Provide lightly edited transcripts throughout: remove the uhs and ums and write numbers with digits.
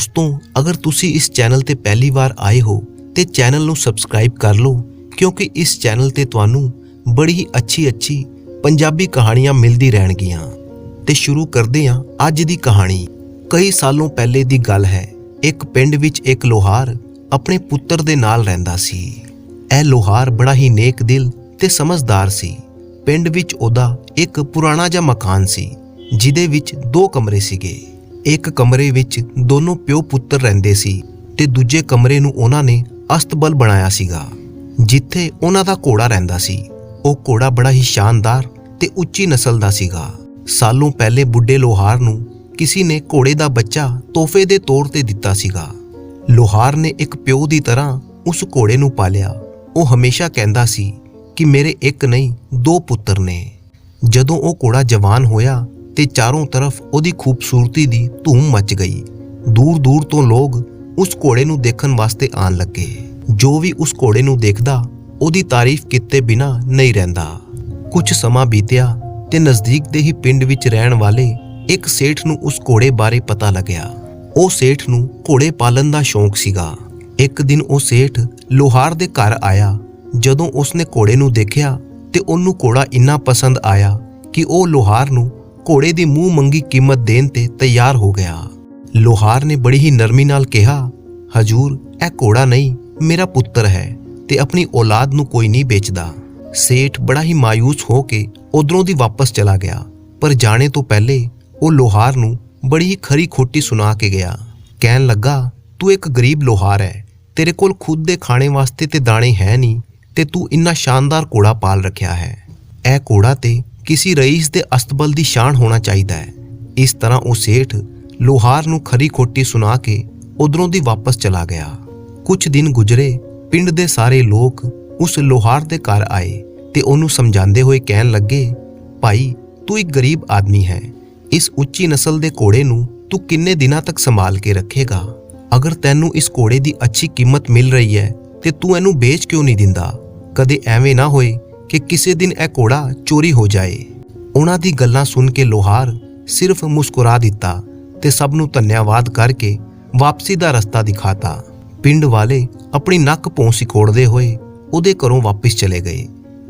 ਦੋਸਤੋ, ਅਗਰ ਤੁਸੀਂ ਇਸ ਚੈਨਲ ਤੇ ਪਹਿਲੀ ਵਾਰ ਆਏ ਹੋ ਤੇ ਚੈਨਲ ਨੂੰ ਸਬਸਕ੍ਰਾਈਬ ਕਰ ਲਓ, ਕਿਉਂਕਿ ਇਸ ਚੈਨਲ ਤੇ ਤੁਹਾਨੂੰ ਬੜੀ ਹੀ ਅੱਛੀ ਪੰਜਾਬੀ ਕਹਾਣੀਆਂ ਮਿਲਦੀ ਰਹਿਣਗੀਆਂ। ਤੇ ਸ਼ੁਰੂ ਕਰਦੇ ਹਾਂ ਅੱਜ ਦੀ ਕਹਾਣੀ। ਕਈ ਸਾਲੋਂ ਪਹਿਲੇ ਦੀ ਗੱਲ ਹੈ। ਇੱਕ ਪਿੰਡ ਵਿੱਚ ਇੱਕ ਲੋਹਾਰ ਆਪਣੇ ਪੁੱਤਰ ਦੇ ਨਾਲ ਰਹਿੰਦਾ ਸੀ। ਇਹ ਲੋਹਾਰ ਬੜਾ ਹੀ ਨੇਕ ਦਿਲ ਤੇ ਸਮਝਦਾਰ ਸੀ। ਪਿੰਡ ਵਿੱਚ ਉਹਦਾ ਇੱਕ ਪੁਰਾਣਾ ਜਿਹਾ ਮਕਾਨ ਸੀ, ਜਿਹਦੇ ਵਿੱਚ 2 ਕਮਰੇ ਸੀਗੇ। ਇੱਕ ਕਮਰੇ ਵਿੱਚ ਦੋਨੋਂ ਪਿਓ ਪੁੱਤਰ ਰਹਿੰਦੇ ਸੀ ਤੇ ਦੂਜੇ ਕਮਰੇ ਨੂੰ ਉਹਨਾਂ ਨੇ ਅਸਤਬਲ ਬਣਾਇਆ ਸੀਗਾ, ਜਿੱਥੇ ਉਹਨਾਂ ਦਾ ਘੋੜਾ ਰਹਿੰਦਾ ਸੀ। ਉਹ ਘੋੜਾ ਬੜਾ ਹੀ ਸ਼ਾਨਦਾਰ ਤੇ ਉੱਚੀ ਨਸਲ ਦਾ ਸੀਗਾ। ਸਾਲੋਂ ਪਹਿਲੇ ਬੁੱਢੇ ਲੋਹਾਰ ਨੂੰ ਕਿਸੇ ਨੇ ਘੋੜੇ ਦਾ ਬੱਚਾ ਤੋਹਫੇ ਦੇ ਤੌਰ ਤੇ ਦਿੱਤਾ ਸੀਗਾ। ਲੋਹਾਰ ਨੇ ਇੱਕ ਪਿਓ ਦੀ ਤਰ੍ਹਾਂ ਉਸ ਘੋੜੇ ਨੂੰ ਪਾਲਿਆ। ਉਹ ਹਮੇਸ਼ਾ ਕਹਿੰਦਾ ਸੀ ਕਿ ਮੇਰੇ ਇੱਕ ਨਹੀਂ 2 ਪੁੱਤਰ ਨੇ। ਜਦੋਂ ਉਹ ਘੋੜਾ ਜਵਾਨ ਹੋਇਆ ਤੇ ਚਾਰੋਂ ਤਰਫ ਉਹਦੀ ਖੂਬਸੂਰਤੀ ਦੀ ਧੂਮ ਮਚ ਗਈ। ਦੂਰ ਤੋਂ ਲੋਕ ਉਸ ਘੋੜੇ ਨੂੰ ਦੇਖਣ ਵਾਸਤੇ ਆਉਣ ਲੱਗੇ। ਜੋ ਵੀ ਉਸ ਘੋੜੇ ਨੂੰ ਦੇਖਦਾ ਉਹਦੀ ਤਾਰੀਫ ਕੀਤੇ ਬਿਨਾਂ ਨਹੀਂ ਰਹਿੰਦਾ। ਕੁਝ ਸਮਾਂ ਬੀਤਿਆ ਤੇ ਨਜ਼ਦੀਕ ਦੇ ਹੀ ਪਿੰਡ ਵਿੱਚ ਰਹਿਣ ਵਾਲੇ ਇੱਕ ਸੇਠ ਨੂੰ ਉਸ ਘੋੜੇ ਬਾਰੇ ਪਤਾ ਲੱਗਿਆ। ਉਹ ਸੇਠ ਨੂੰ ਘੋੜੇ ਪਾਲਣ ਦਾ ਸ਼ੌਂਕ ਸੀਗਾ। ਇੱਕ ਦਿਨ ਉਹ ਸੇਠ ਲੋਹਾਰ ਦੇ ਘਰ ਆਇਆ। ਜਦੋਂ ਉਸਨੇ ਘੋੜੇ ਨੂੰ ਦੇਖਿਆ ਤੇ ਉਹਨੂੰ ਘੋੜਾ ਇੰਨਾ ਪਸੰਦ ਆਇਆ ਕਿ ਉਹ ਲੋਹਾਰ ਨੂੰ ਘੋੜੇ ਦੀ ਮੂੰਹ ਮੰਗੀ ਕੀਮਤ ਦੇਣ ਤੇ ਤਿਆਰ ਹੋ ਗਿਆ। ਲੋਹਾਰ ਨੇ ਬੜੀ ਹੀ ਨਰਮੀ ਨਾਲ ਕਿਹਾ, ਹਜੂਰ, ਇਹ ਘੋੜਾ ਨਹੀਂ, ਮੇਰਾ ਪੁੱਤਰ ਹੈ ਤੇ ਆਪਣੀ ਔਲਾਦ ਨੂੰ ਕੋਈ ਨਹੀਂ ਵੇਚਦਾ। ਸੇਠ ਬੜਾ ਹੀ ਮਾਯੂਸ ਹੋ ਕੇ ਉਧਰੋਂ ਦੀ ਵਾਪਸ ਚਲਾ ਗਿਆ, ਪਰ ਜਾਣੇ ਤੋਂ ਪਹਿਲੇ ਉਹ ਲੋਹਾਰ ਨੂੰ ਬੜੀ ਹੀ ਖਰੀ ਖੋਟੀ ਸੁਣਾ ਕੇ ਗਿਆ। ਕਹਿਣ ਲੱਗਾ, ਤੂੰ ਇੱਕ ਗਰੀਬ ਲੋਹਾਰ ਹੈ, ਤੇਰੇ ਕੋਲ ਖੁਦ ਦੇ ਖਾਣੇ ਵਾਸਤੇ ਤੇ ਦਾਣੇ ਹੈ ਨਹੀਂ ਤੇ ਤੂੰ ਇੰਨਾ ਸ਼ਾਨਦਾਰ ਘੋੜਾ ਪਾਲ ਰੱਖਿਆ ਹੈ। ਇਹ ਘੋੜਾ ਤੇ ਕਿਸੇ ਰਈਸ ਦੇ ਅਸਤਬਲ ਦੀ ਸ਼ਾਨ ਹੋਣਾ ਚਾਹੀਦਾ ਹੈ। ਇਸ ਤਰ੍ਹਾਂ ਉਹ ਸੇਠ ਲੋਹਾਰ ਨੂੰ ਖਰੀ ਖੋਟੀ ਸੁਣਾ ਕੇ ਉਧਰੋਂ ਦੀ ਵਾਪਸ ਚਲਾ ਗਿਆ। ਕੁਝ ਦਿਨ ਗੁਜ਼ਰੇ। ਪਿੰਡ ਦੇ ਸਾਰੇ ਲੋਕ ਉਸ ਲੋਹਾਰ ਦੇ ਘਰ ਆਏ ਤੇ ਉਹਨੂੰ ਸਮਝਾਉਂਦੇ ਹੋਏ ਕਹਿਣ ਲੱਗੇ, ਭਾਈ, ਤੂੰ ਇੱਕ ਗਰੀਬ ਆਦਮੀ ਹੈ। ਇਸ ਉੱਚੀ ਨਸਲ ਦੇ ਘੋੜੇ ਨੂੰ ਤੂੰ ਕਿੰਨੇ ਦਿਨਾਂ ਤੱਕ ਸੰਭਾਲ ਕੇ ਰੱਖੇਗਾ? ਅਗਰ ਤੈਨੂੰ ਇਸ ਘੋੜੇ ਦੀ ਅੱਛੀ ਕੀਮਤ ਮਿਲ ਰਹੀ ਹੈ ਤੇ ਤੂੰ ਇਹਨੂੰ ਵੇਚ ਕਿਉਂ ਨਹੀਂ ਦਿੰਦਾ? ਕਦੇ ਐਵੇਂ ਨਾ ਹੋਏ ਕਿ ਕਿਸੇ ਦਿਨ ਇਹ ਘੋੜਾ ਚੋਰੀ ਹੋ ਜਾਏ। ਉਹਨਾਂ ਦੀ ਗੱਲਾਂ ਸੁਣ ਕੇ ਲੋਹਾਰ ਸਿਰਫ ਮੁਸਕਰਾ ਦਿੱਤਾ ਤੇ ਸਭ ਨੂੰ ਧੰਨਵਾਦ ਕਰਕੇ ਵਾਪਸੀ ਦਾ ਰਸਤਾ ਦਿਖਾਤਾ। ਪਿੰਡ ਵਾਲੇ ਆਪਣੀ ਨੱਕ ਭੌਂ ਸਿਕੋੜਦੇ ਹੋਏ ਉਹਦੇ ਘਰੋਂ ਵਾਪਸ ਚਲੇ ਗਏ।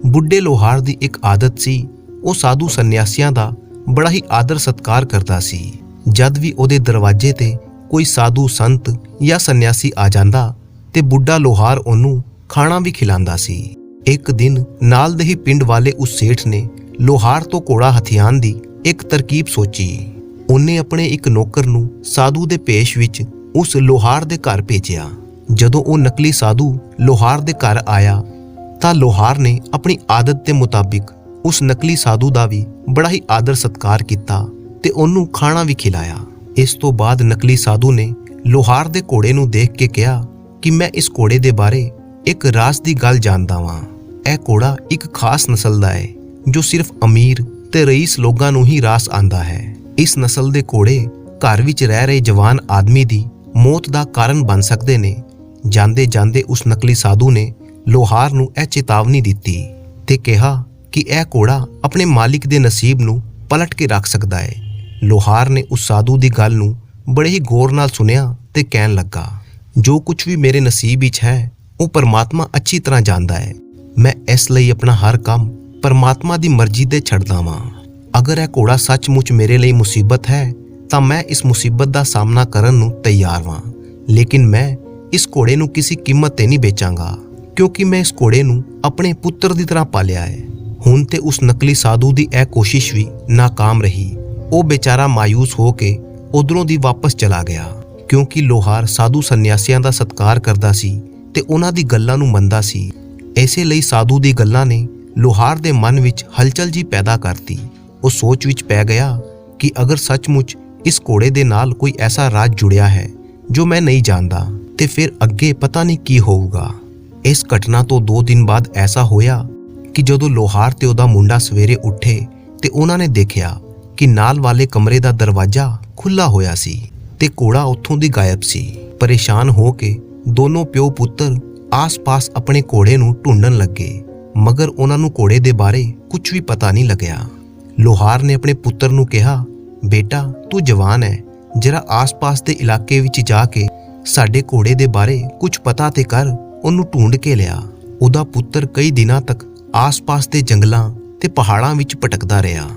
ਬੁੱਢੇ ਲੋਹਾਰ ਦੀ ਇੱਕ ਆਦਤ ਸੀ, ਉਹ ਸਾਧੂ ਸੰਨਿਆਸੀਆਂ ਦਾ ਬੜਾ ਹੀ ਆਦਰ ਸਤਿਕਾਰ ਕਰਦਾ ਸੀ। ਜਦ ਵੀ ਉਹਦੇ ਦਰਵਾਜ਼ੇ ਤੇ ਕੋਈ ਸਾਧੂ ਸੰਤ ਜਾਂ ਸੰਨਿਆਸੀ ਆ ਜਾਂਦਾ ਤੇ ਬੁੱਢਾ ਲੋਹਾਰ ਉਹਨੂੰ ਖਾਣਾ ਵੀ ਖਿਲਾਉਂਦਾ ਸੀ। ਇੱਕ ਦਿਨ ਨਾਲ ਦੇ ਹੀ ਪਿੰਡ ਵਾਲੇ ਉਸ ਸੇਠ ਨੇ ਲੋਹਾਰ ਤੋਂ ਘੋੜਾ ਹਥਿਆਉਣ ਦੀ ਇੱਕ ਤਰਕੀਬ ਸੋਚੀ। ਉਹਨੇ ਆਪਣੇ ਇੱਕ ਨੌਕਰ ਨੂੰ ਸਾਧੂ ਦੇ ਭੇਸ਼ ਵਿੱਚ ਉਸ ਲੋਹਾਰ ਦੇ ਘਰ ਭੇਜਿਆ। ਜਦੋਂ ਉਹ ਨਕਲੀ ਸਾਧੂ ਲੋਹਾਰ ਦੇ ਘਰ ਆਇਆ ਤਾਂ ਲੋਹਾਰ ਨੇ ਆਪਣੀ ਆਦਤ ਦੇ ਮੁਤਾਬਿਕ ਉਸ ਨਕਲੀ ਸਾਧੂ ਦਾ ਵੀ ਬੜਾ ਹੀ ਆਦਰ ਸਤਿਕਾਰ ਕੀਤਾ ਤੇ ਉਹਨੂੰ ਖਾਣਾ ਵੀ ਖਿਲਾਇਆ। ਇਸ ਤੋਂ ਬਾਅਦ ਨਕਲੀ ਸਾਧੂ ਨੇ ਲੋਹਾਰ ਦੇ ਘੋੜੇ ਨੂੰ ਦੇਖ ਕੇ ਕਿਹਾ ਕਿ ਮੈਂ ਇਸ ਘੋੜੇ ਦੇ ਬਾਰੇ ਇੱਕ ਰਾਜ਼ ਦੀ ਗੱਲ ਜਾਣਦਾ ਵਾਂ। ਇਹ ਘੋੜਾ ਇੱਕ ਖਾਸ ਨਸਲ ਦਾ ਹੈ, ਜੋ ਸਿਰਫ ਅਮੀਰ ਤੇ ਰਈਸ ਲੋਕਾਂ ਨੂੰ ਹੀ ਰਾਸ ਆਂਦਾ ਹੈ। ਇਸ ਨਸਲ ਦੇ ਘੋੜੇ ਘਰ ਵਿੱਚ ਰਹਿ ਰਹੇ ਜਵਾਨ ਆਦਮੀ ਦੀ ਮੌਤ ਦਾ ਕਾਰਨ ਬਣ ਸਕਦੇ ਨੇ। ਜਾਂਦੇ ਉਸ ਨਕਲੀ ਸਾਧੂ ਨੇ ਲੋਹਾਰ ਨੂੰ ਇਹ ਚੇਤਾਵਨੀ ਦਿੱਤੀ ਤੇ ਕਿਹਾ ਕਿ ਇਹ ਘੋੜਾ ਆਪਣੇ ਮਾਲਿਕ ਦੇ ਨਸੀਬ ਨੂੰ ਪਲਟ ਕੇ ਰੱਖ ਸਕਦਾ ਹੈ। ਲੋਹਾਰ ਨੇ ਉਸ ਸਾਧੂ ਦੀ ਗੱਲ ਨੂੰ ਬੜੇ ਹੀ ਗੌਰ ਨਾਲ ਸੁਣਿਆ ਤੇ ਕਹਿਣ ਲੱਗਾ, ਜੋ ਕੁਝ ਵੀ ਮੇਰੇ ਨਸੀਬ ਵਿੱਚ ਹੈ ਉਹ ਪਰਮਾਤਮਾ ਅੱਛੀ ਤਰ੍ਹਾਂ ਜਾਣਦਾ ਹੈ। ਮੈਂ ਇਸ ਲਈ ਆਪਣਾ ਹਰ ਕੰਮ ਪਰਮਾਤਮਾ ਦੀ ਮਰਜ਼ੀ ਤੇ ਛੱਡਦਾ ਵਾਂ। ਅਗਰ ਇਹ ਘੋੜਾ ਸੱਚਮੁੱਚ ਮੇਰੇ ਲਈ ਮੁਸੀਬਤ ਹੈ ਤਾਂ ਮੈਂ ਇਸ ਮੁਸੀਬਤ ਦਾ ਸਾਹਮਣਾ ਕਰਨ ਨੂੰ ਤਿਆਰ ਵਾਂ, ਲੇਕਿਨ ਮੈਂ ਇਸ ਘੋੜੇ ਨੂੰ ਕਿਸੇ ਕੀਮਤ ਤੇ ਨਹੀਂ ਵੇਚਾਂਗਾ, ਕਿਉਂਕਿ ਮੈਂ ਇਸ ਘੋੜੇ ਨੂੰ ਆਪਣੇ ਪੁੱਤਰ ਦੀ ਤਰ੍ਹਾਂ ਪਾਲਿਆ ਹੈ। ਹੁਣ ਤੇ ਉਸ ਨਕਲੀ ਸਾਧੂ ਦੀ ਇਹ ਕੋਸ਼ਿਸ਼ ਵੀ ਨਾਕਾਮ ਰਹੀ। ਉਹ ਬੇਚਾਰਾ ਮਾਯੂਸ ਹੋ ਕੇ ਉਧਰੋਂ ਦੀ ਵਾਪਸ ਚਲਾ ਗਿਆ। ਕਿਉਂਕਿ ਲੋਹਾਰ ਸਾਧੂ ਸੰਨਿਆਸੀਆਂ ਦਾ ਸਤਿਕਾਰ ਕਰਦਾ ਸੀ ਤੇ ਉਹਨਾਂ ਦੀ ਗੱਲਾਂ ਨੂੰ ਮੰਨਦਾ ਸੀ। ਇਸੇ ਲਈ ਸਾਧੂ ਦੀ ਗੱਲਾਂ ਨੇ ਲੋਹਾਰ ਦੇ ਮਨ ਵਿੱਚ ਹਲਚਲ ਜੀ ਪੈਦਾ ਕਰਤੀ। ਉਹ ਸੋਚ ਵਿੱਚ ਪੈ ਗਿਆ ਕਿ ਅਗਰ ਸੱਚਮੁੱਚ ਇਸ ਘੋੜੇ ਦੇ ਨਾਲ ਕੋਈ ਐਸਾ ਰਾਜ ਜੁੜਿਆ ਹੈ ਜੋ ਮੈਂ ਨਹੀਂ ਜਾਣਦਾ ਤੇ ਫਿਰ ਅੱਗੇ ਪਤਾ ਨਹੀਂ ਕੀ ਹੋਊਗਾ। ਇਸ ਘਟਨਾ ਤੋਂ 2 ਦਿਨ ਬਾਅਦ ਐਸਾ ਹੋਇਆ ਕਿ ਜਦੋਂ ਲੋਹਾਰ ਤੇ ਉਹਦਾ ਮੁੰਡਾ ਸਵੇਰੇ ਉੱਠੇ ਤੇ ਉਹਨਾਂ ਨੇ ਦੇਖਿਆ ਕਿ ਨਾਲ ਵਾਲੇ ਕਮਰੇ ਦਾ ਦਰਵਾਜ਼ਾ ਖੁੱਲਾ ਹੋਇਆ ਸੀ ਤੇ ਘੋੜਾ ਉੱਥੋਂ ਦੀ ਗਾਇਬ ਸੀ। ਪਰੇਸ਼ਾਨ ਹੋ ਕੇ ਦੋਨੋਂ ਪਿਓ ਪੁੱਤਰ ਆਸ-ਪਾਸ ਆਪਣੇ ਘੋੜੇ ਨੂੰ ਢੂੰਡਣ ਲੱਗੇ, ਮਗਰ ਉਹਨਾਂ ਨੂੰ ਘੋੜੇ ਦੇ ਬਾਰੇ ਕੁਝ ਵੀ ਪਤਾ ਨਹੀਂ ਲੱਗਿਆ। ਲੋਹਾਰ ਨੇ ਆਪਣੇ ਪੁੱਤਰ ਨੂੰ ਕਿਹਾ, ਬੇਟਾ, ਤੂੰ ਜਵਾਨ ਹੈ ਜਰਾ ਆਸ-ਪਾਸ ਦੇ ਇਲਾਕੇ ਵਿੱਚ ਜਾ ਕੇ ਸਾਡੇ ਘੋੜੇ ਦੇ ਬਾਰੇ ਕੁਝ ਪਤਾ ਤੇ ਕਰ। ਉਹਨੂੰ ਢੂੰਡ ਕੇ ਲਿਆ। ਉਹਦਾ ਪੁੱਤਰ ਕਈ ਦਿਨਾਂ ਤੱਕ ਆਸ-ਪਾਸ ਦੇ ਜੰਗਲਾਂ ਤੇ ਪਹਾੜਾਂ ਵਿੱਚ ਭਟਕਦਾ ਰਿਹਾ,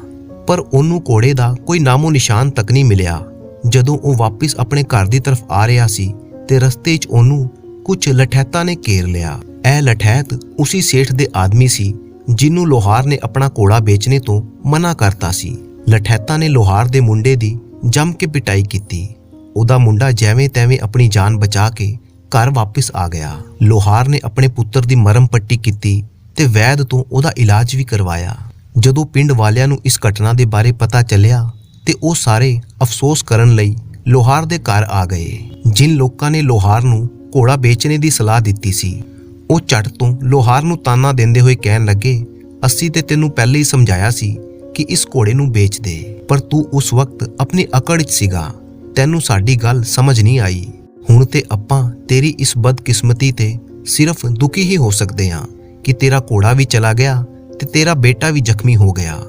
ਪਰ ਉਹਨੂੰ ਘੋੜੇ ਦਾ ਕੋਈ ਨਾਮੋ ਨਿਸ਼ਾਨ ਤੱਕ ਨਹੀਂ ਮਿਲਿਆ। ਜਦੋਂ ਉਹ ਵਾਪਸ ਆਪਣੇ ਘਰ ਦੀ ਤਰਫ ਆ ਰਿਹਾ ਸੀ ਤੇ ਰਸਤੇ 'ਚ ਉਹਨੂੰ ਕੁਝ ਲਠੈਤਾਂ ਨੇ ਘੇਰ ਲਿਆ। ਇਹ ਲਠੈਤ ਉਸੇ ਸੇਠ ਦੇ ਆਦਮੀ ਸੀ ਜਿਹਨੂੰ ਲੋਹਾਰ ਨੇ ਆਪਣਾ ਘੋੜਾ ਵੇਚਣੇ ਤੋਂ ਮਨਾ ਕਰਤਾ ਸੀ। ਲਠੈਤਾਂ ਨੇ ਲੋਹਾਰ ਦੇ ਮੁੰਡੇ ਦੀ ਜੰਮ ਕੇ ਪਿਟਾਈ ਕੀਤੀ। ਉਹਦਾ ਮੁੰਡਾ ਜਿਵੇਂ ਤੈਵੇਂ ਆਪਣੀ ਜਾਨ ਬਚਾ ਕੇ ਘਰ ਵਾਪਸ ਆ ਗਿਆ। ਲੋਹਾਰ ਨੇ ਆਪਣੇ ਪੁੱਤਰ ਦੀ ਮਰਮ ਪੱਟੀ ਕੀਤੀ ਤੇ ਵੈਦ ਤੋਂ ਉਹਦਾ ਇਲਾਜ ਵੀ ਕਰਵਾਇਆ। ਜਦੋਂ ਪਿੰਡ ਵਾਲਿਆਂ ਨੂੰ ਇਸ ਘਟਨਾ ਦੇ ਬਾਰੇ ਪਤਾ ਚੱਲਿਆ ਤੇ ਉਹ ਸਾਰੇ ਅਫਸੋਸ ਕਰਨ ਲਈ ਲੋਹਾਰ ਦੇ ਘਰ ਆ ਗਏ। ਜਿਨ ਲੋਕਾਂ ਨੇ ਲੋਹਾਰ ਨੂੰ ਘੋੜਾ ਵੇਚਣੇ ਦੀ ਸਲਾਹ ਦਿੱਤੀ ਸੀ, ਉਹ ਝਟ ਤੋਂ ਲੋਹਾਰ ਨੂੰ ਤਾਨਾ ਦਿੰਦੇ ਹੋਏ ਕਹਿਣ ਲੱਗੇ, ਅਸੀਂ ਤੇ ਤੈਨੂੰ ਪਹਿਲੇ ਹੀ ਸਮਝਾਇਆ ਸੀ ਕਿ ਇਸ ਘੋੜੇ ਨੂੰ ਵੇਚ ਦੇ, ਪਰ ਤੂੰ ਉਸ ਵਕਤ ਆਪਣੀ ਅਕੜ 'ਚ ਸੀਗਾ, ਤੈਨੂੰ ਸਾਡੀ ਗੱਲ ਸਮਝ ਨਹੀਂ ਆਈ। ਹੁਣ ਤੇ ਆਪਾਂ ਤੇਰੀ ਇਸ ਬਦਕਿਸਮਤੀ ਤੇ ਸਿਰਫ ਦੁਖੀ ਹੀ ਹੋ ਸਕਦੇ ਹਾਂ ਕਿ ਤੇਰਾ ਘੋੜਾ ਵੀ ਚਲਾ ਗਿਆ ਤੇ ਤੇਰਾ ਬੇਟਾ ਵੀ ਜ਼ਖਮੀ ਹੋ ਗਿਆ।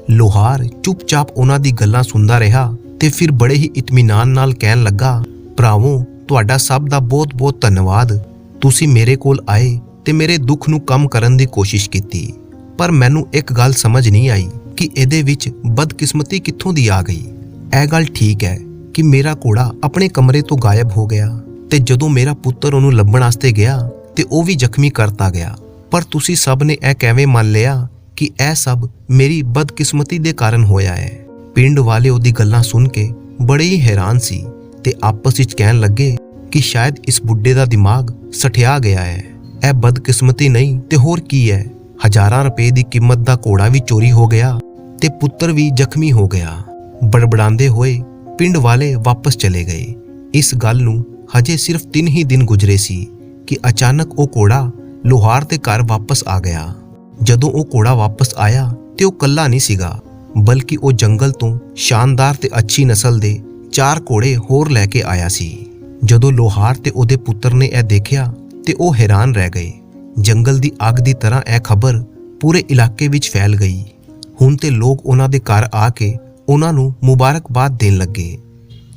ਲੋਹਾਰ ਚੁੱਪਚਾਪ ਉਹਨਾਂ ਦੀ ਗੱਲਾਂ ਸੁਣਦਾ ਰਿਹਾ ਤੇ ਫਿਰ ਬੜੇ ਹੀ ਇਤਮੀਨਾਨ ਨਾਲ ਕਹਿਣ ਲੱਗਾ, ਭਰਾਵੋ, ਤੁਹਾਡਾ ਸਭ ਦਾ ਬਹੁਤ-ਬਹੁਤ ਧੰਨਵਾਦ। ਤੁਸੀਂ ਮੇਰੇ ਕੋਲ ਆਏ ਤੇ ਮੇਰੇ ਦੁੱਖ ਨੂੰ ਕਮ ਕਰਨ ਦੀ ਕੋਸ਼ਿਸ਼ ਕੀਤੀ, ਪਰ ਮੈਨੂੰ ਇੱਕ ਗੱਲ ਸਮਝ ਨਹੀਂ ਆਈ ਕਿ ਇਹਦੇ ਵਿੱਚ ਬਦਕਿਸਮਤੀ ਕਿੱਥੋਂ ਦੀ ਆ ਗਈ। ਇਹ ਗੱਲ ਠੀਕ ਹੈ ਕਿ ਮੇਰਾ ਘੋੜਾ ਆਪਣੇ ਕਮਰੇ ਤੋਂ ਗਾਇਬ ਹੋ ਗਿਆ ਤੇ ਜਦੋਂ ਮੇਰਾ ਪੁੱਤਰ ਉਹਨੂੰ ਲੱਭਣ ਵਾਸਤੇ ਗਿਆ ਤੇ ਉਹ ਵੀ ਜ਼ਖਮੀ ਕਰਤਾ ਗਿਆ, ਪਰ ਤੁਸੀਂ ਸਭ ਨੇ ਇਹ ਕਿਵੇਂ ਮੰਨ ਲਿਆ ਕਿ ਇਹ ਸਭ ਮੇਰੀ ਬਦਕਿਸਮਤੀ ਦੇ ਕਾਰਨ ਹੋਇਆ ਹੈ। ਪਿੰਡ ਵਾਲੇ ਉਹਦੀ ਗੱਲਾਂ ਸੁਣ ਕੇ ਬੜੇ ਹੀ ਹੈਰਾਨ ਸੀ ਤੇ ਆਪਸ ਵਿੱਚ ਕਹਿਣ ਲੱਗੇ ਕਿ ਸ਼ਾਇਦ ਇਸ ਬੁੱਢੇ ਦਾ ਦਿਮਾਗ ਸਠਿਆ ਗਿਆ ਹੈ। ਇਹ ਬਦਕਿਸਮਤੀ ਨਹੀਂ ਤੇ ਹੋਰ ਕੀ ਹੈ। ਹਜ਼ਾਰਾਂ ਰੁਪਏ ਦੀ ਕੀਮਤ ਦਾ ਘੋੜਾ ਵੀ ਚੋਰੀ ਹੋ ਗਿਆ ਤੇ ਪੁੱਤਰ ਵੀ ਜ਼ਖਮੀ ਹੋ ਗਿਆ। ਬੜਬੜਾਉਂਦੇ ਹੋਏ ਪਿੰਡ ਵਾਲੇ ਵਾਪਸ ਚਲੇ ਗਏ। ਇਸ ਗੱਲ ਨੂੰ ਹਜੇ ਸਿਰਫ 3 ਹੀ ਦਿਨ ਗੁਜ਼ਰੇ ਸੀ ਕਿ ਅਚਾਨਕ ਉਹ ਘੋੜਾ ਲੋਹਾਰ ਦੇ ਘਰ ਵਾਪਸ ਆ ਗਿਆ। ਜਦੋਂ ਉਹ ਘੋੜਾ ਵਾਪਸ ਆਇਆ ਤੇ ਉਹ ਇਕੱਲਾ ਨਹੀਂ ਸੀਗਾ, ਬਲਕਿ ਉਹ ਜੰਗਲ ਤੋਂ ਸ਼ਾਨਦਾਰ ਤੇ ਅੱਛੀ ਨਸਲ ਦੇ 4 ਘੋੜੇ ਹੋਰ ਲੈ ਕੇ ਆਇਆ ਸੀ। ਜਦੋਂ ਲੋਹਾਰ ਤੇ ਉਹਦੇ ਪੁੱਤਰ ਨੇ ਇਹ ਦੇਖਿਆ ਤੇ ਉਹ ਹੈਰਾਨ ਰਹਿ ਗਏ। ਜੰਗਲ ਦੀ ਅੱਗ ਦੀ ਤਰ੍ਹਾਂ ਇਹ ਖਬਰ ਪੂਰੇ ਇਲਾਕੇ ਵਿੱਚ ਫੈਲ ਗਈ। ਹੁਣ ਤੇ ਲੋਕ ਉਹਨਾਂ ਦੇ ਘਰ ਆ ਕੇ ਉਹਨਾਂ ਨੂੰ ਮੁਬਾਰਕਬਾਦ ਦੇਣ ਲੱਗੇ।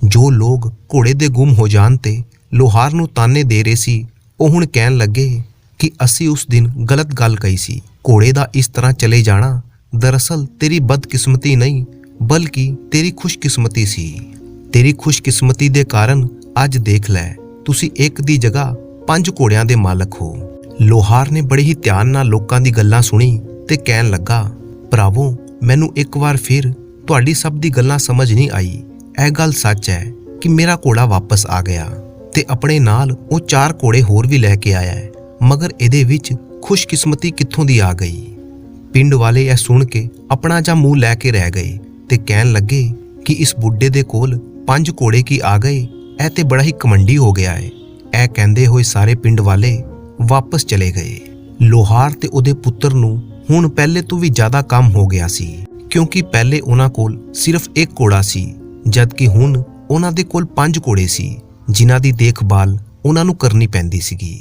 ਜੋ ਲੋਕ ਘੋੜੇ ਦੇ ਗੁੰਮ ਹੋ ਜਾਣ ਤੇ ਲੋਹਾਰ ਨੂੰ ਤਾਨੇ ਦੇ ਰਹੇ ਸੀ, ਉਹ ਹੁਣ ਕਹਿਣ ਲੱਗੇ ਕਿ ਅਸੀਂ ਉਸ ਦਿਨ ਗਲਤ ਗੱਲ ਕਹੀ ਸੀ। ਘੋੜੇ ਦਾ ਇਸ ਤਰ੍ਹਾਂ ਚਲੇ ਜਾਣਾ ਦਰਅਸਲ ਤੇਰੀ ਬਦਕਿਸਮਤੀ ਨਹੀਂ, ਬਲਕਿ ਤੇਰੀ ਖੁਸ਼ਕਿਸਮਤੀ ਸੀ। ਤੇਰੀ ਖੁਸ਼ਕਿਸਮਤੀ ਦੇ ਕਾਰਨ ਅੱਜ ਦੇਖ ਲੈ, ਤੁਸੀਂ ਇੱਕ ਦੀ ਜਗ੍ਹਾ 5 ਘੋੜਿਆਂ ਦੇ ਮਾਲਕ ਹੋ। ਲੋਹਾਰ ਨੇ ਬੜੇ ਹੀ ਧਿਆਨ ਨਾਲ ਲੋਕਾਂ ਦੀ ਗੱਲਾਂ ਸੁਣੀ ਤੇ ਕਹਿਣ ਲੱਗਾ, ਭਰਾਵੋ, ਮੈਨੂੰ ਇੱਕ ਵਾਰ ਫਿਰ ਤੁਹਾਡੀ ਸਭ ਦੀ ਗੱਲਾਂ ਸਮਝ ਨਹੀਂ ਆਈ। ਇਹ ਗੱਲ ਸੱਚ ਹੈ ਕਿ ਮੇਰਾ ਘੋੜਾ ਵਾਪਸ ਆ ਗਿਆ ਤੇ ਆਪਣੇ ਨਾਲ ਉਹ 4 ਘੋੜੇ ਹੋਰ ਵੀ ਲੈ ਕੇ ਆਇਆ ਹੈ, ਮਗਰ ਇਹਦੇ ਵਿੱਚ ਖੁਸ਼ਕਿਸਮਤੀ ਕਿੱਥੋਂ ਦੀ ਆ ਗਈ। ਪਿੰਡ ਵਾਲੇ ਇਹ ਸੁਣ ਕੇ ਆਪਣਾ ਜਾਂ ਮੂੰਹ ਲੈ ਕੇ ਰਹਿ ਗਏ ਤੇ ਕਹਿਣ ਲੱਗੇ ਕਿ ਇਸ ਬੁੱਢੇ ਦੇ ਕੋਲ 5 ਘੋੜੇ ਕੀ ਆ ਗਏ, ਇਹ ਤੇ ਬੜਾ ਹੀ ਕਮੰਡੀ ਹੋ ਗਿਆ ਹੈ। ਇਹ ਕਹਿੰਦੇ ਹੋਏ ਸਾਰੇ ਪਿੰਡ ਵਾਲੇ ਵਾਪਸ ਚਲੇ ਗਏ। ਲੋਹਾਰ ਤੇ ਉਹਦੇ ਪੁੱਤਰ ਨੂੰ ਹੁਣ ਪਹਿਲੇ ਤੋਂ ਵੀ ਜ਼ਿਆਦਾ ਕੰਮ ਹੋ ਗਿਆ ਸੀ, ਕਿਉਂਕਿ ਪਹਿਲੇ ਉਹਨਾਂ ਕੋਲ ਸਿਰਫ 1 ਘੋੜਾ ਸੀ, ਜਦਕਿ ਹੁਣ ਉਹਨਾਂ ਦੇ ਕੋਲ 5 ਘੋੜੇ ਸੀ ਜਿਨ੍ਹਾਂ ਦੀ ਦੇਖਭਾਲ ਉਹਨਾਂ ਨੂੰ ਕਰਨੀ ਪੈਂਦੀ ਸੀਗੀ।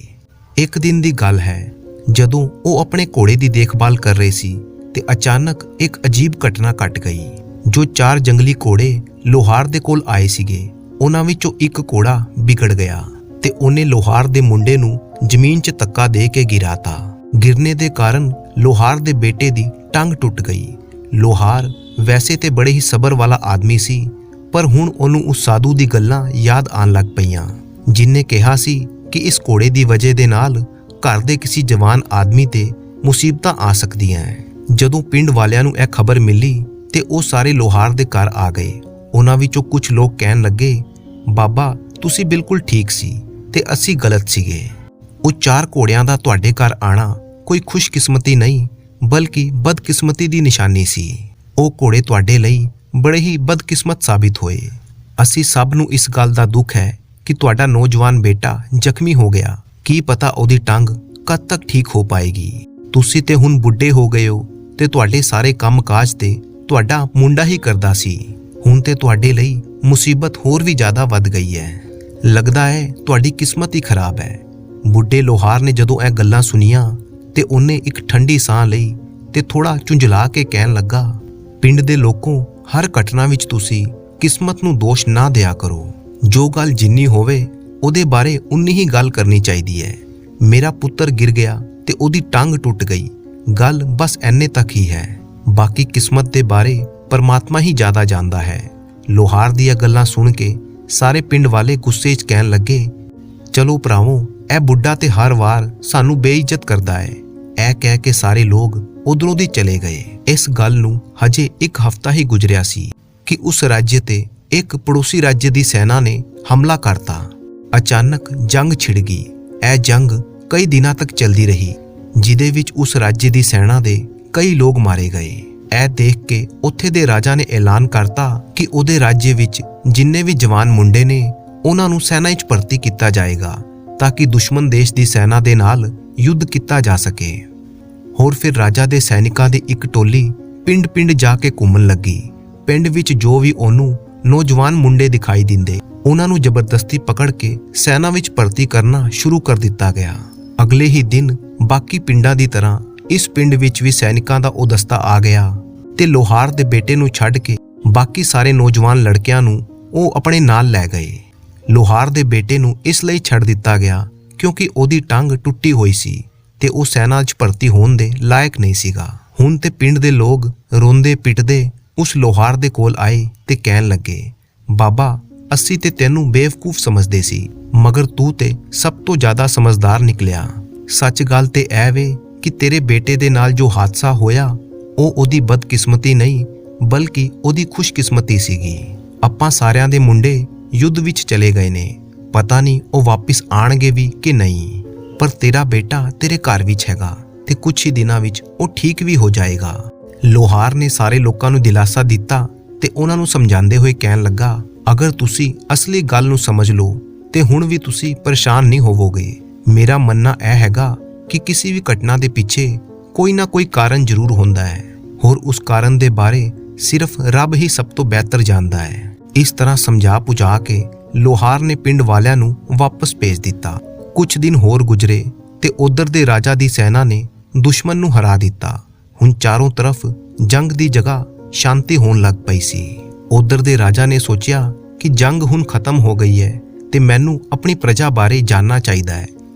ਇੱਕ ਦਿਨ ਦੀ ਗੱਲ ਹੈ, ਜਦੋਂ ਉਹ ਆਪਣੇ ਘੋੜੇ ਦੀ ਦੇਖਭਾਲ ਕਰ ਰਹੇ ਸੀ ਤੇ ਅਚਾਨਕ ਇੱਕ ਅਜੀਬ ਘਟਨਾ ਘਟ ਗਈ। ਜੋ 4 ਜੰਗਲੀ ਘੋੜੇ ਲੋਹਾਰ ਦੇ ਕੋਲ ਆਏ ਸੀਗੇ, ਉਹਨਾਂ ਵਿੱਚੋਂ ਇੱਕ ਘੋੜਾ ਵਿਗੜ ਗਿਆ ਤੇ ਉਹਨੇ ਲੋਹਾਰ ਦੇ ਮੁੰਡੇ ਨੂੰ ਜ਼ਮੀਨ 'ਚ ਧੱਕਾ ਦੇ ਕੇ ਗਿਰਾਤਾ। ਗਿਰਨੇ ਦੇ ਕਾਰਨ ਲੋਹਾਰ ਦੇ ਬੇਟੇ ਦੀ ਟੰਗ ਟੁੱਟ ਗਈ। ਲੋਹਾਰ ਵੈਸੇ ਤੇ ਬੜੇ ਹੀ ਸਬਰ ਵਾਲਾ ਆਦਮੀ ਸੀ, ਪਰ ਹੁਣ ਉਹਨੂੰ ਉਸ ਸਾਧੂ ਦੀ ਗੱਲਾਂ ਯਾਦ ਆਉਣ ਲੱਗ ਪਈਆਂ, ਜਿਨਨੇ ਕਿਹਾ ਸੀ ਕਿ ਇਸ ਘੋੜੇ ਦੀ ਵਜ੍ਹਾ ਦੇ ਨਾਲ ਘਰ ਦੇ ਕਿਸੇ ਜਵਾਨ ਆਦਮੀ ਤੇ ਮੁਸੀਬਤਾਂ ਆ ਸਕਦੀਆਂ। ਜਦੋਂ ਪਿੰਡ ਵਾਲਿਆਂ ਨੂੰ ਇਹ ਖਬਰ ਮਿਲੀ ਤੇ ਉਹ ਸਾਰੇ ਲੋਹਾਰ ਦੇ ਘਰ ਆ ਗਏ। ਉਹਨਾਂ ਵਿੱਚੋਂ ਕੁਝ ਲੋਕ ਕਹਿਣ ਲੱਗੇ, ਬਾਬਾ, ਤੁਸੀਂ ਬਿਲਕੁਲ ਠੀਕ ਸੀ ਤੇ ਅਸੀਂ ਗਲਤ ਸੀਗੇ। ਉਹ 4 ਘੋੜਿਆਂ ਦਾ ਤੁਹਾਡੇ ਘਰ ਆਣਾ ਕੋਈ ਖੁਸ਼ਕਿਸਮਤੀ ਨਹੀਂ, ਬਲਕਿ ਬਦਕਿਸਮਤੀ ਦੀ ਨਿਸ਼ਾਨੀ ਸੀ। ਉਹ ਘੋੜੇ ਤੁਹਾਡੇ ਲਈ ਬੜੇ ਹੀ ਬਦਕਿਸਮਤ ਸਾਬਿਤ ਹੋਏ। ਅਸੀਂ ਸਭ ਨੂੰ ਇਸ ਗੱਲ ਦਾ ਦੁੱਖ ਹੈ ਕਿ ਤੁਹਾਡਾ ਨੌਜਵਾਨ ਬੇਟਾ ਜ਼ਖਮੀ ਹੋ ਗਿਆ। ਕੀ ਪਤਾ ਉਹਦੀ ਟੰਗ ਕਦ ਤੱਕ ਠੀਕ ਹੋ ਪਾਏਗੀ। ਤੁਸੀਂ ਤੇ ਹੁਣ ਬੁੱਢੇ ਹੋ ਗਏ ਹੋ ਤੇ ਤੁਹਾਡੇ ਸਾਰੇ ਕੰਮਕਾਜ ਤੇ ਤੁਹਾਡਾ ਮੁੰਡਾ ਹੀ ਕਰਦਾ ਸੀ। ਹੁਣ ਤੇ ਤੁਹਾਡੇ ਲਈ ਮੁਸੀਬਤ ਹੋਰ ਵੀ ਜ਼ਿਆਦਾ ਵੱਧ ਗਈ ਹੈ। ਲੱਗਦਾ ਹੈ ਤੁਹਾਡੀ ਕਿਸਮਤ ਹੀ ਖਰਾਬ ਹੈ। ਬੁੱਢੇ ਲੋਹਾਰ ਨੇ ਜਦੋਂ ਇਹ ਗੱਲਾਂ ਸੁਣੀਆਂ ਤੇ ਉਹਨੇ ਇੱਕ ਠੰਡੀ ਸਾਹ ਲਈ ਤੇ ਥੋੜਾ ਝੁੰਝਲਾ ਕੇ ਕਹਿਣ ਲੱਗਾ, ਪਿੰਡ ਦੇ ਲੋਕੋਂ, ਹਰ ਘਟਨਾ ਵਿੱਚ ਤੁਸੀਂ ਕਿਸਮਤ ਨੂੰ ਦੋਸ਼ ਨਾ ਦਿਆ ਕਰੋ। ਜੋ ਗੱਲ ਜਿੰਨੀ ਹੋਵੇ ਉਹਦੇ ਬਾਰੇ ਉਨੀ ਹੀ ਗੱਲ ਕਰਨੀ ਚਾਹੀਦੀ ਹੈ। ਮੇਰਾ ਪੁੱਤਰ ਗਿਰ ਗਿਆ ਤੇ ਉਹਦੀ ਟੰਗ ਟੁੱਟ ਗਈ, ਗੱਲ ਬਸ ਐਨੇ ਤੱਕ ਹੀ ਹੈ। ਬਾਕੀ ਕਿਸਮਤ ਦੇ ਬਾਰੇ ਪਰਮਾਤਮਾ ਹੀ ਜ਼ਿਆਦਾ ਜਾਣਦਾ ਹੈ। ਲੋਹਾਰ ਦੀਆਂ ਗੱਲਾਂ ਸੁਣ ਕੇ ਸਾਰੇ ਪਿੰਡ ਵਾਲੇ ਗੁੱਸੇ 'ਚ ਕਹਿਣ ਲੱਗੇ, ਚਲੋ ਭਰਾਵੋ, ਇਹ ਬੁੱਢਾ ਤੇ ਹਰ ਵਾਰ ਸਾਨੂੰ ਬੇਇੱਜ਼ਤ ਕਰਦਾ ਹੈ। ਇਹ ਕਹਿ ਕੇ ਸਾਰੇ ਲੋਕ ਉਧਰੋਂ ਦੀ ਚਲੇ ਗਏ। ਇਸ ਗੱਲ ਨੂੰ ਹਜੇ 1 ਹਫ਼ਤਾ ਹੀ ਗੁਜ਼ਰਿਆ ਸੀ ਕਿ ਉਸ ਰਾਜ ਤੇ ਇੱਕ ਪੜੋਸੀ ਰਾਜ ਦੀ ਸੈਨਾ ਨੇ ਹਮਲਾ ਕਰਤਾ। ਅਚਾਨਕ ਜੰਗ ਛਿੜ ਗਈ। ਇਹ ਜੰਗ ਕਈ ਦਿਨਾਂ ਤੱਕ ਚੱਲਦੀ ਰਹੀ, ਜਿਹਦੇ ਵਿੱਚ ਉਸ ਰਾਜ ਦੀ ਸੈਨਾ ਦੇ ਕਈ ਲੋਕ ਮਾਰੇ ਗਏ। ਇਹ ਦੇਖ ਕੇ ਉੱਥੇ ਦੇ ਰਾਜਾ ਨੇ ਐਲਾਨ ਕਰਤਾ ਕਿ ਉਹਦੇ ਰਾਜ ਵਿੱਚ ਜਿੰਨੇ ਵੀ ਜਵਾਨ ਮੁੰਡੇ ਨੇ ਉਹਨਾਂ ਨੂੰ ਸੈਨਾ ਵਿੱਚ ਭਰਤੀ ਕੀਤਾ ਜਾਏਗਾ, ਤਾਂ ਕਿ ਦੁਸ਼ਮਣ ਦੇਸ਼ ਦੀ ਸੈਨਾ ਦੇ ਨਾਲ ਯੁੱਧ ਕੀਤਾ ਜਾ ਸਕੇ। ਹੋਰ ਫਿਰ ਰਾਜਾ ਦੇ ਸੈਨਿਕਾਂ ਦੀ ਇੱਕ ਟੋਲੀ ਪਿੰਡ-ਪਿੰਡ ਜਾ ਕੇ ਘੁੰਮਣ ਲੱਗੀ। ਪਿੰਡ ਵਿੱਚ ਜੋ ਵੀ ਉਹਨੂੰ ਨੌਜਵਾਨ ਮੁੰਡੇ ਦਿਖਾਈ ਦਿੰਦੇ, ਉਹਨਾਂ ਨੂੰ ਜ਼ਬਰਦਸਤੀ ਪਕੜ ਕੇ ਸੈਨਾ ਵਿੱਚ ਭਰਤੀ ਕਰਨਾ ਸ਼ੁਰੂ ਕਰ ਦਿੱਤਾ ਗਿਆ। ਅਗਲੇ ਹੀ ਦਿਨ ਬਾਕੀ ਪਿੰਡਾਂ ਦੀ ਤਰ੍ਹਾਂ ਇਸ ਪਿੰਡ ਵਿੱਚ ਵੀ ਸੈਨਿਕਾਂ ਦਾ ਉਹ ਦਸਤਾ ਆ ਗਿਆ ਤੇ ਲੋਹਾਰ ਦੇ ਬੇਟੇ ਨੂੰ ਛੱਡ ਕੇ ਬਾਕੀ ਸਾਰੇ ਨੌਜਵਾਨ ਲੜਕਿਆਂ ਨੂੰ ਉਹ ਆਪਣੇ ਨਾਲ ਲੈ ਗਏ। ਲੋਹਾਰ ਦੇ ਬੇਟੇ ਨੂੰ ਇਸ ਲਈ ਛੱਡ ਦਿੱਤਾ ਗਿਆ ਕਿਉਂਕਿ ਉਹਦੀ ਟੰਗ ਟੁੱਟੀ ਹੋਈ ਸੀ ਤੇ ਉਹ ਸੈਨਾ 'ਚ ਭਰਤੀ ਹੋਣ ਦੇ ਲਾਇਕ ਨਹੀਂ ਸੀਗਾ। ਹੁਣ ਤੇ ਪਿੰਡ ਦੇ ਲੋਕ ਰੋਂਦੇ ਪਿੱਟਦੇ ਉਸ ਲੋਹਾਰ ਦੇ ਕੋਲ ਆਏ ਤੇ ਕਹਿਣ ਲੱਗੇ, ਬਾਬਾ, ਅਸੀਂ ਤੇ ਤੈਨੂੰ ਬੇਵਕੂਫ ਸਮਝਦੇ ਸੀ, ਮਗਰ ਤੂੰ ਤੇ ਸਭ ਤੋਂ ਜ਼ਿਆਦਾ ਸਮਝਦਾਰ ਨਿਕਲਿਆ। ਸੱਚ ਗੱਲ ਤੇ ਇਹ ਵੇ ਕਿ ਤੇਰੇ ਬੇਟੇ ਦੇ ਨਾਲ ਜੋ ਹਾਦਸਾ ਹੋਇਆ ਉਹ ਉਹਦੀ ਬਦਕਿਸਮਤੀ ਨਹੀਂ ਬਲਕਿ ਉਹਦੀ ਖੁਸ਼ਕਿਸਮਤੀ ਸੀਗੀ। ਆਪਾਂ ਸਾਰਿਆਂ ਦੇ ਮੁੰਡੇ ਯੁੱਧ ਵਿੱਚ ਚਲੇ ਗਏ ਨੇ, ਪਤਾ ਨਹੀਂ ਉਹ ਵਾਪਿਸ ਆਣਗੇ ਵੀ ਕਿ ਨਹੀਂ, ਪਰ ਤੇਰਾ ਬੇਟਾ ਤੇਰੇ ਘਰ ਵਿੱਚ ਹੈਗਾ ਤੇ ਕੁਝ ਹੀ ਦਿਨਾਂ ਵਿੱਚ ਉਹ ਠੀਕ ਵੀ ਹੋ ਜਾਏਗਾ। ਲੋਹਾਰ ਨੇ ਸਾਰੇ ਲੋਕਾਂ ਨੂੰ ਦਿਲਾਸਾ ਦਿੱਤਾ ਤੇ ਉਹਨਾਂ ਨੂੰ ਸਮਝਾਉਂਦੇ ਹੋਏ ਕਹਿਣ ਲੱਗਾ, ਅਗਰ ਤੁਸੀਂ ਅਸਲੀ ਗੱਲ ਨੂੰ ਸਮਝ ਲਓ ਤੇ ਹੁਣ ਵੀ ਤੁਸੀਂ ਪਰੇਸ਼ਾਨ ਨਹੀਂ ਹੋਵੋਗੇ। ਮੇਰਾ ਮੰਨਣਾ ਇਹ ਹੈਗਾ ਕਿ ਕਿਸੇ ਵੀ ਘਟਨਾ ਦੇ ਪਿੱਛੇ ਕੋਈ ਨਾ ਕੋਈ ਕਾਰਨ ਜ਼ਰੂਰ ਹੁੰਦਾ ਹੈ, ਹੋਰ ਉਸ ਕਾਰਨ ਦੇ ਬਾਰੇ ਸਿਰਫ ਰੱਬ ਹੀ ਸਭ ਤੋਂ ਬਿਹਤਰ ਜਾਣਦਾ ਹੈ। ਇਸ ਤਰ੍ਹਾਂ ਸਮਝਾ ਪੁਝਾ ਕੇ ਲੋਹਾਰ ਨੇ ਪਿੰਡ ਵਾਲਿਆਂ ਨੂੰ ਵਾਪਸ ਭੇਜ ਦਿੱਤਾ। ਕੁਝ ਦਿਨ ਹੋਰ ਗੁਜ਼ਰੇ ਤੇ ਉਧਰ ਦੇ ਰਾਜਾ ਦੀ ਸੈਨਾ ਨੇ ਦੁਸ਼ਮਣ ਨੂੰ ਹਰਾ ਦਿੱਤਾ। ਹੁਣ ਚਾਰੋਂ ਤਰਫ ਜੰਗ ਦੀ ਜਗ੍ਹਾ ਸ਼ਾਂਤੀ ਹੋਣ ਲੱਗ ਪਈ ਸੀ। ਉਧਰ ਦੇ ਰਾਜਾ ਨੇ ਸੋਚਿਆ ਕਿ ਜੰਗ ਹੁਣ ਖਤਮ ਹੋ ਗਈ ਹੈ ਤੇ ਮੈਨੂੰ ਆਪਣੀ ਪ੍ਰਜਾ ਬਾਰੇ ਜਾਣਨਾ ਚਾਹੀਦਾ ਹੈ।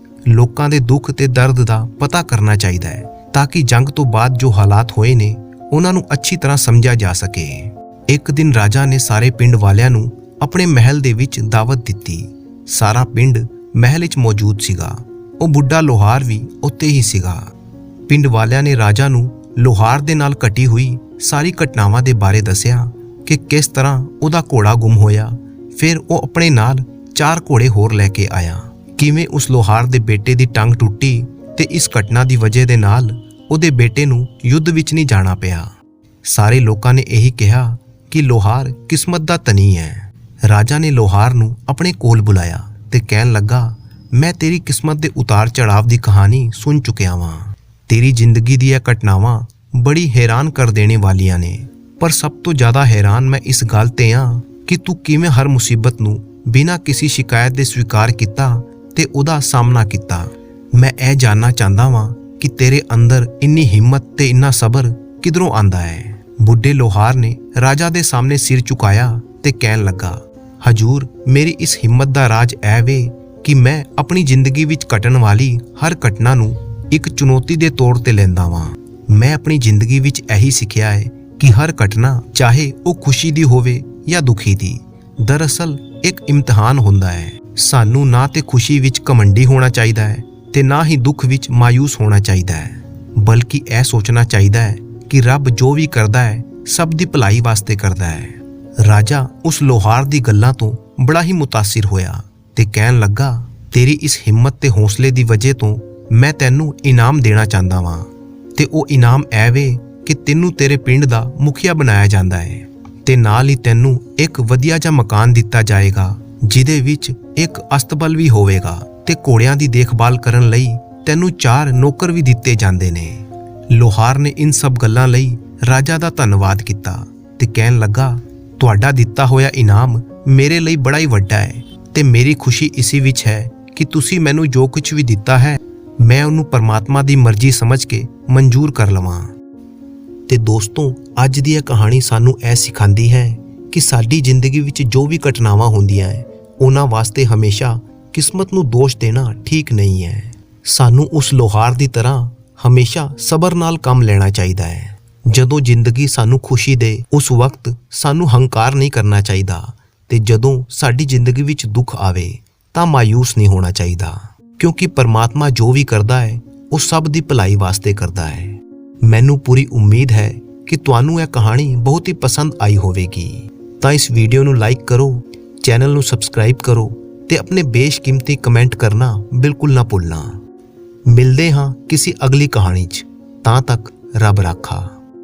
ਲੋਕਾਂ ਦੇ ਦੁੱਖ ਤੇ ਦਰਦ ਦਾ ਪਤਾ ਕਰਨਾ ਚਾਹੀਦਾ ਹੈ ਤਾਂ ਕਿ ਜੰਗ ਤੋਂ ਬਾਅਦ ਜੋ ਹਾਲਾਤ ਹੋਏ ਨੇ ਉਹਨਾਂ ਨੂੰ ਅੱਛੀ ਤਰ੍ਹਾਂ ਸਮਝਿਆ ਜਾ ਸਕੇ। ਇੱਕ ਦਿਨ ਰਾਜਾ ਨੇ ਸਾਰੇ ਪਿੰਡ ਵਾਲਿਆਂ ਨੂੰ ਆਪਣੇ ਮਹਿਲ ਦੇ ਵਿੱਚ ਦਾਵਤ ਦਿੱਤੀ। ਸਾਰਾ ਪਿੰਡ ਮਹਿਲ ਵਿੱਚ ਮੌਜੂਦ ਸੀਗਾ। ਉਹ ਬੁੱਢਾ ਲੋਹਾਰ ਵੀ ਉੱਥੇ ਹੀ ਸੀਗਾ। ਪਿੰਡ ਵਾਲਿਆਂ ਨੇ ਰਾਜਾ ਨੂੰ ਲੋਹਾਰ ਦੇ ਨਾਲ ਘਟੀ ਹੋਈ ਸਾਰੀ ਘਟਨਾਵਾਂ ਦੇ ਬਾਰੇ ਦੱਸਿਆ ਕਿ ਕਿਸ ਤਰ੍ਹਾਂ ਉਹਦਾ ਘੋੜਾ ਗੁੰਮ ਹੋਇਆ। ਫਿਰ ਉਹ ਆਪਣੇ ਨਾਲ 4 ਘੋੜੇ ਹੋਰ ਲੈ ਕੇ ਆਇਆ। ਕਿਵੇਂ ਉਸ ਲੋਹਾਰ ਦੇ ਬੇਟੇ ਦੀ ਟੰਗ ਟੁੱਟੀ ਤੇ ਇਸ ਘਟਨਾ ਦੀ ਵਜ੍ਹਾ ਦੇ ਨਾਲ ਉਹਦੇ ਬੇਟੇ ਨੂੰ ਯੁੱਧ ਵਿੱਚ ਨਹੀਂ ਜਾਣਾ ਪਿਆ। ਸਾਰੇ ਲੋਕਾਂ ਨੇ ਇਹੀ ਕਿਹਾ ਕਿ ਲੋਹਾਰ ਕਿਸਮਤ ਦਾ ਧਨੀ ਹੈ। ਰਾਜਾ ਨੇ ਲੋਹਾਰ ਨੂੰ ਆਪਣੇ ਕੋਲ ਬੁਲਾਇਆ ਤੇ ਕਹਿਣ ਲੱਗਾ, ਮੈਂ ਤੇਰੀ ਕਿਸਮਤ ਦੇ ਉਤਾਰ ਚੜਾਵ ਦੀ ਕਹਾਣੀ ਸੁਣ ਚੁੱਕਿਆ ਵਾਂ। ਤੇਰੀ ਜ਼ਿੰਦਗੀ ਦੀਆਂ ਘਟਨਾਵਾਂ ਬੜੀ ਹੈਰਾਨ ਕਰ ਦੇਣੇ ਵਾਲੀਆਂ ਨੇ, ਪਰ ਸਭ ਤੋਂ ਜ਼ਿਆਦਾ ਹੈਰਾਨ ਮੈਂ ਇਸ ਗੱਲ ਤੇ ਹਾਂ ਕਿ ਤੂੰ ਕਿਵੇਂ ਹਰ ਮੁਸੀਬਤ ਨੂੰ ਬਿਨਾਂ ਕਿਸੇ ਸ਼ਿਕਾਇਤ ਦੇ ਸਵੀਕਾਰ ਕੀਤਾ ਤੇ ਉਹਦਾ ਸਾਹਮਣਾ ਕੀਤਾ। ਮੈਂ ਇਹ ਜਾਣਨਾ ਚਾਹੁੰਦਾ ਵਾਂ ਕਿ ਤੇਰੇ ਅੰਦਰ ਇੰਨੀ ਹਿੰਮਤ ਤੇ ਇੰਨਾ ਸਬਰ ਕਿਧਰੋਂ ਆਂਦਾ ਹੈ। ਬੁੱਢੇ ਲੋਹਾਰ ਨੇ ਰਾਜਾ ਦੇ ਸਾਹਮਣੇ ਸਿਰ ਝੁਕਾਇਆ ਤੇ ਕਹਿਣ ਲੱਗਾ, ਹਜੂਰ, ਮੇਰੀ ਇਸ ਹਿੰਮਤ ਦਾ ਰਾਜ ਇਹ ਵੇ ਕਿ ਮੈਂ ਆਪਣੀ ਜ਼ਿੰਦਗੀ ਵਿੱਚ ਘਟਣ ਵਾਲੀ ਹਰ ਘਟਨਾ ਨੂੰ ਇੱਕ ਚੁਣੌਤੀ ਦੇ ਤੌਰ ਤੇ ਲੈਂਦਾ ਵਾਂ। ਮੈਂ ਆਪਣੀ ਜ਼ਿੰਦਗੀ ਵਿੱਚ ਇਹੀ ਸਿੱਖਿਆ ਹੈ ਕਿ ਹਰ ਘਟਨਾ, ਚਾਹੇ ਉਹ ਖੁਸ਼ੀ ਦੀ ਹੋਵੇ ਜਾਂ ਦੁਖੀ ਦੀ, ਦਰਅਸਲ ਇੱਕ ਇਮਤਿਹਾਨ ਹੁੰਦਾ ਹੈ। ਸਾਨੂੰ ਨਾ ਤੇ ਖੁਸ਼ੀ ਵਿੱਚ ਘਮੰਡੀ ਹੋਣਾ ਚਾਹੀਦਾ ਹੈ ਤੇ ਨਾ ਹੀ ਦੁੱਖ ਵਿੱਚ ਮਾਯੂਸ ਹੋਣਾ ਚਾਹੀਦਾ ਹੈ, ਬਲਕਿ ਇਹ ਸੋਚਣਾ ਚਾਹੀਦਾ ਹੈ ਕਿ ਰੱਬ ਜੋ ਵੀ ਕਰਦਾ ਹੈ ਸਭ ਦੀ ਭਲਾਈ ਵਾਸਤੇ ਕਰਦਾ ਹੈ। ਰਾਜਾ ਉਸ ਲੋਹਾਰ ਦੀ ਗੱਲਾਂ ਤੋਂ ਬੜਾ ਹੀ ਮੁਤਾਸਿਰ ਹੋਇਆ ਤੇ ਕਹਿਣ ਲੱਗਾ, ਤੇਰੀ ਇਸ ਹਿੰਮਤ ਤੇ ਹੌਸਲੇ ਦੀ ਵਜ੍ਹਾ ਤੋਂ ਮੈਂ ਤੈਨੂੰ ਇਨਾਮ ਦੇਣਾ ਚਾਹੁੰਦਾ ਵਾਂ ਤੇ ਉਹ ਇਨਾਮ ਇਹ ਵੇ ਕਿ ਤੈਨੂੰ ਤੇਰੇ ਪਿੰਡ ਦਾ ਮੁਖੀਆ ਬਣਾਇਆ ਜਾਂਦਾ ਹੈ ਤੇ ਨਾਲ ਹੀ ਤੈਨੂੰ ਇੱਕ ਵਧੀਆ ਜਿਹਾ ਮਕਾਨ ਦਿੱਤਾ ਜਾਏਗਾ ਜਿਹਦੇ ਵਿੱਚ ਇੱਕ ਅਸਤਬਲ ਵੀ ਹੋਵੇਗਾ ਤੇ ਘੋੜਿਆਂ ਦੀ ਦੇਖਭਾਲ ਕਰਨ ਲਈ ਤੈਨੂੰ 4 ਨੌਕਰ ਵੀ ਦਿੱਤੇ ਜਾਂਦੇ ਨੇ। ਲੋਹਾਰ ਨੇ ਇਨ ਸਭ ਗੱਲਾਂ ਲਈ ਰਾਜਾ ਦਾ ਧੰਨਵਾਦ ਕੀਤਾ ਤੇ ਕਹਿਣ ਲੱਗਾ, ਤੁਹਾਡਾ ਦਿੱਤਾ ਹੋਇਆ ਇਨਾਮ ਮੇਰੇ ਲਈ ਬੜਾ ਹੀ ਵੱਡਾ ਹੈ ਤੇ ਮੇਰੀ ਖੁਸ਼ੀ ਇਸੇ ਵਿੱਚ ਹੈ ਕਿ ਤੁਸੀਂ ਮੈਨੂੰ ਜੋ ਕੁਝ ਵੀ ਦਿੱਤਾ ਹੈ ਮੈਂ ਉਹਨੂੰ ਪਰਮਾਤਮਾ ਦੀ ਮਰਜ਼ੀ ਸਮਝ ਕੇ ਮਨਜ਼ੂਰ ਕਰ ਲਵਾਂ। ਤੇ ਦੋਸਤੋ, ਅੱਜ ਦੀ ਇਹ ਕਹਾਣੀ ਸਾਨੂੰ ਇਹ ਸਿਖਾਉਂਦੀ ਹੈ ਕਿ ਸਾਡੀ ਜ਼ਿੰਦਗੀ ਵਿੱਚ ਜੋ ਵੀ ਘਟਨਾਵਾਂ ਹੁੰਦੀਆਂ ਹੈ ਉਹਨਾਂ ਵਾਸਤੇ ਹਮੇਸ਼ਾ ਕਿਸਮਤ ਨੂੰ ਦੋਸ਼ ਦੇਣਾ ਠੀਕ ਨਹੀਂ ਹੈ। ਸਾਨੂੰ ਉਸ ਲੋਹਾਰ ਦੀ ਤਰ੍ਹਾਂ ਹਮੇਸ਼ਾ ਸਬਰ ਨਾਲ ਕੰਮ ਲੈਣਾ ਚਾਹੀਦਾ ਹੈ। ਜਦੋਂ ਜ਼ਿੰਦਗੀ ਸਾਨੂੰ ਖੁਸ਼ੀ ਦੇ ਉਸ ਵਕਤ ਸਾਨੂੰ ਹੰਕਾਰ ਨਹੀਂ ਕਰਨਾ ਚਾਹੀਦਾ ਤੇ ਜਦੋਂ ਸਾਡੀ ਜ਼ਿੰਦਗੀ ਵਿੱਚ ਦੁੱਖ ਆਵੇ ਤਾਂ ਮਾਯੂਸ ਨਹੀਂ ਹੋਣਾ ਚਾਹੀਦਾ, ਕਿਉਂਕਿ ਪਰਮਾਤਮਾ ਜੋ ਵੀ ਕਰਦਾ ਹੈ ਉਹ ਸਭ ਦੀ ਭਲਾਈ ਵਾਸਤੇ ਕਰਦਾ ਹੈ। ਮੈਨੂੰ ਪੂਰੀ ਉਮੀਦ ਹੈ ਕਿ ਤੁਹਾਨੂੰ ਇਹ ਕਹਾਣੀ ਬਹੁਤ ਹੀ ਪਸੰਦ ਆਈ ਹੋਵੇਗੀ। ਤਾਂ ਇਸ ਵੀਡੀਓ ਨੂੰ ਲਾਈਕ ਕਰੋ, ਚੈਨਲ ਨੂੰ ਸਬਸਕ੍ਰਾਈਬ ਕਰੋ ਤੇ ਆਪਣੇ ਬੇਸ਼ਕੀਮਤੀ ਕਮੈਂਟ ਕਰਨਾ ਬਿਲਕੁਲ ਨਾ ਭੁੱਲਣਾ। ਮਿਲਦੇ ਹਾਂ ਕਿਸੇ ਅਗਲੀ ਕਹਾਣੀ 'ਚ। ਤਾਂ ਤੱਕ ਰੱਬ ਰਾਖਾ।